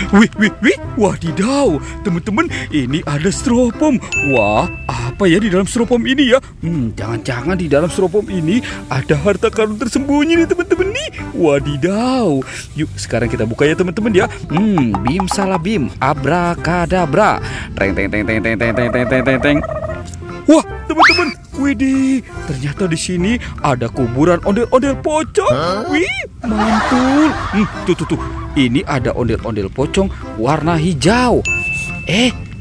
Wih, wih, wih, wadidaw, teman-teman, ini ada styrofoam. Wah, apa ya di dalam styrofoam ini ya? Jangan-jangan di dalam styrofoam ini ada harta karun tersembunyi nih teman-teman nih. Wadidaw, yuk sekarang kita buka ya teman-teman ya. Bim salah bim, abrakadabra, teng teng teng teng teng teng teng teng teng teng. Wah, teman-teman, widih, ternyata di sini ada kuburan ondel-ondel pocong. Wih, mantul. Tuh. Ini ada ondel-ondel pocong warna hijau.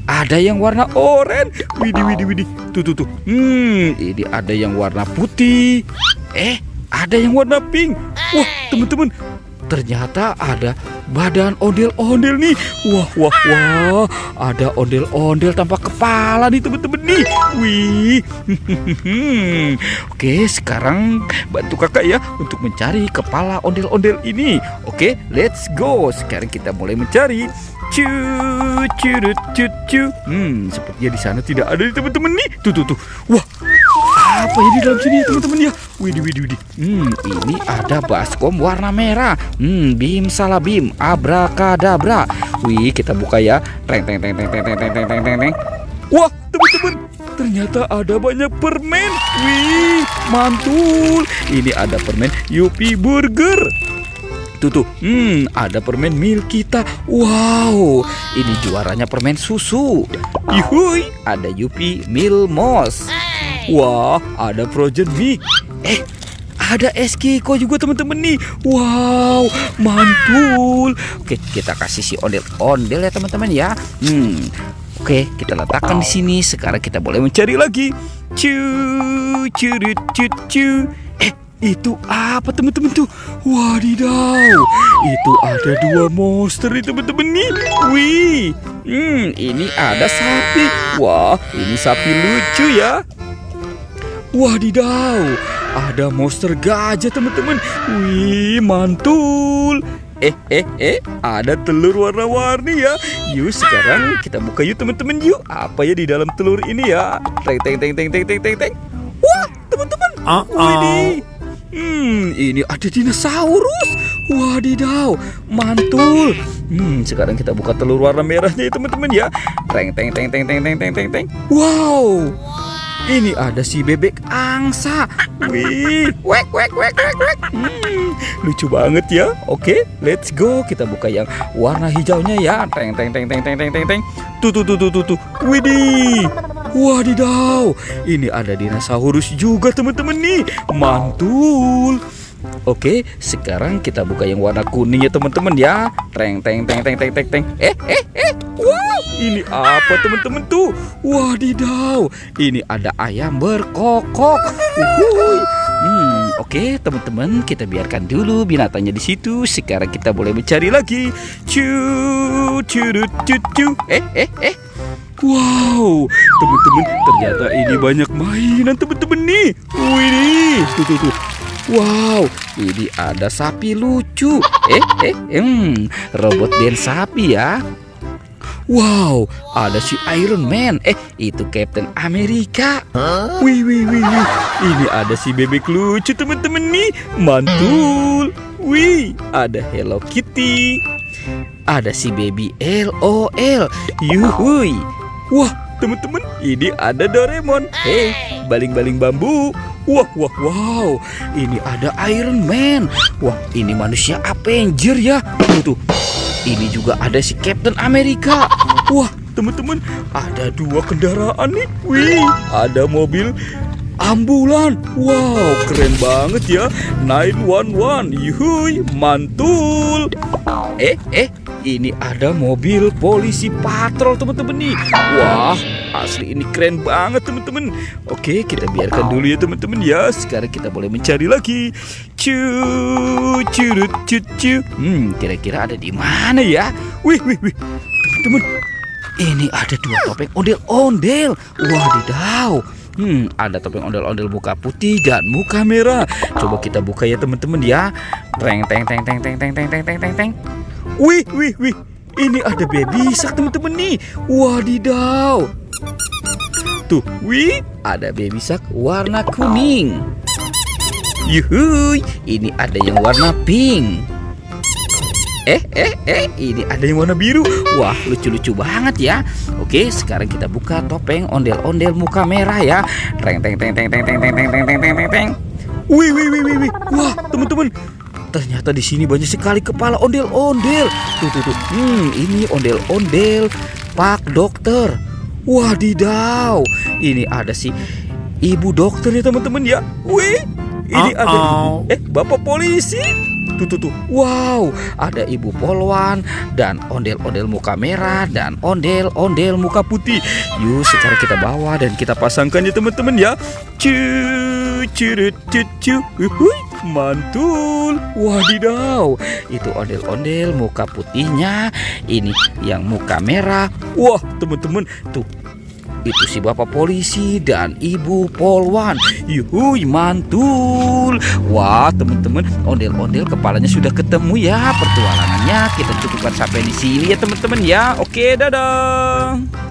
Ada yang warna oranye. Widih. Tuh. Ini ada yang warna putih. Ada yang warna pink. Wah, teman-teman, ternyata ada badan ondel-ondel nih. Wah. Ada ondel-ondel tanpa kepala nih teman-teman nih. Wih. Oke, sekarang bantu kakak ya untuk mencari kepala ondel-ondel ini. Oke, let's go. Sekarang kita mulai mencari. Sepertinya di sana tidak ada nih teman-teman nih. Tuh. Wah, apa ini dalam sini teman-teman ya? Widih. Ini ada baskom warna merah. Bim salah bim, abrakadabra. Wih, kita buka ya. Teng. Wah, teman-teman, ternyata ada banyak permen. Wih, mantul. Ini ada permen Yupi Burger. Tuh. Ada permen Milkita. Wow, ini juaranya permen susu. Yuhui, ada Yupi Milmos. Wah, ada Frozen Mie. Ada es Kiko juga teman-teman nih. Wow, mantul. Oke, kita kasih si ondel-ondel ya teman-teman ya. Oke, kita letakkan di sini. Sekarang kita boleh mencari lagi. Itu apa teman-teman tuh? Wadidaw, itu ada 2 monster nih teman-teman nih. Wih, ini ada sapi. Wah, ini sapi lucu ya. Wadidaw, ada monster gajah teman-teman. Wih, mantul. Ada telur warna-warni ya. Yuk sekarang kita buka yuk teman-teman yuk. Apa ya di dalam telur ini ya? Teng. Wah, teman-teman. Widih. Ini ada dinosaurus. Wadidaw, mantul. Sekarang kita buka telur warna merahnya ya teman-teman ya. Teng. Wow. Ini ada si bebek angsa. Wih, wek. Lucu banget ya. Oke, let's go. Kita buka yang warna hijaunya ya. Teng. Tuh. Widih. Wadidaw. Ini ada dinosaurus juga teman-teman nih. Mantul. Oke, sekarang kita buka yang warna kuning ya teman-teman ya. Teng. Wow, ini apa teman-teman tuh? Wadidaw, ini ada ayam berkokok. Oke, teman-teman, kita biarkan dulu binatangnya di situ. Sekarang kita boleh mencari lagi. Wow, teman-teman, ternyata ini banyak mainan teman-teman nih. Wih, tuh. Wow, ini ada sapi lucu. Robot dan sapi ya. Wow, ada si Iron Man. Itu Captain Amerika. Wih. Ini ada si bebek lucu teman-teman nih. Mantul. Wih, ada Hello Kitty. Ada si baby LOL. Yuhui. Wah, teman-teman, ini ada Doraemon. Baling-baling bambu. Wow. Ini ada Iron Man. Wah, ini manusia Avenger ya. Tuh. Ini juga ada si Captain Amerika. Wah, teman-teman, ada 2 kendaraan nih. Wih, ada mobil ambulan. Wow, keren banget ya. 911. Yuhui, mantul. Ini ada mobil polisi patrol teman-teman nih. Wah, asli ini keren banget teman-teman. Oke, kita biarkan dulu ya teman-teman ya. Sekarang kita boleh mencari lagi. Kira-kira ada di mana ya? Wih. Teman-teman, ini ada 2 topeng ondel-ondel. Wadidaw. Ada topeng ondel-ondel muka putih dan muka merah. Coba kita buka ya teman-teman ya. Teng. Wih. Ini ada baby shark teman-teman nih. Wadidaw. Tuh, wih, ada baby shark warna kuning. Yuhui, ini ada yang warna pink. Ini ada yang warna biru. Wah, lucu-lucu banget ya. Oke, sekarang kita buka topeng ondel-ondel muka merah ya. Teng teng teng teng teng teng teng teng teng teng teng teng. Wih. Wah, teman-teman. Ternyata di sini banyak sekali kepala ondel-ondel. Tuh. Ini ondel-ondel Pak Dokter. Wadidaw. Ini ada si ibu dokter ya teman-teman ya. Wih, ini ada Bapak polisi. Tuh. Wow, ada ibu polwan dan ondel-ondel muka merah dan ondel-ondel muka putih. Yuk, sekarang kita bawa dan kita pasangkan ya teman-teman ya. Mantul. Wadidaw, itu ondel-ondel muka putihnya. Ini yang muka merah. Wah, teman-teman, tuh. Itu si bapak polisi dan ibu polwan. Yuhui, mantul. Wah, teman-teman, ondel-ondel kepalanya sudah ketemu ya. Pertualangannya kita cukupkan sampai di sini ya teman-teman ya. Oke, dadah.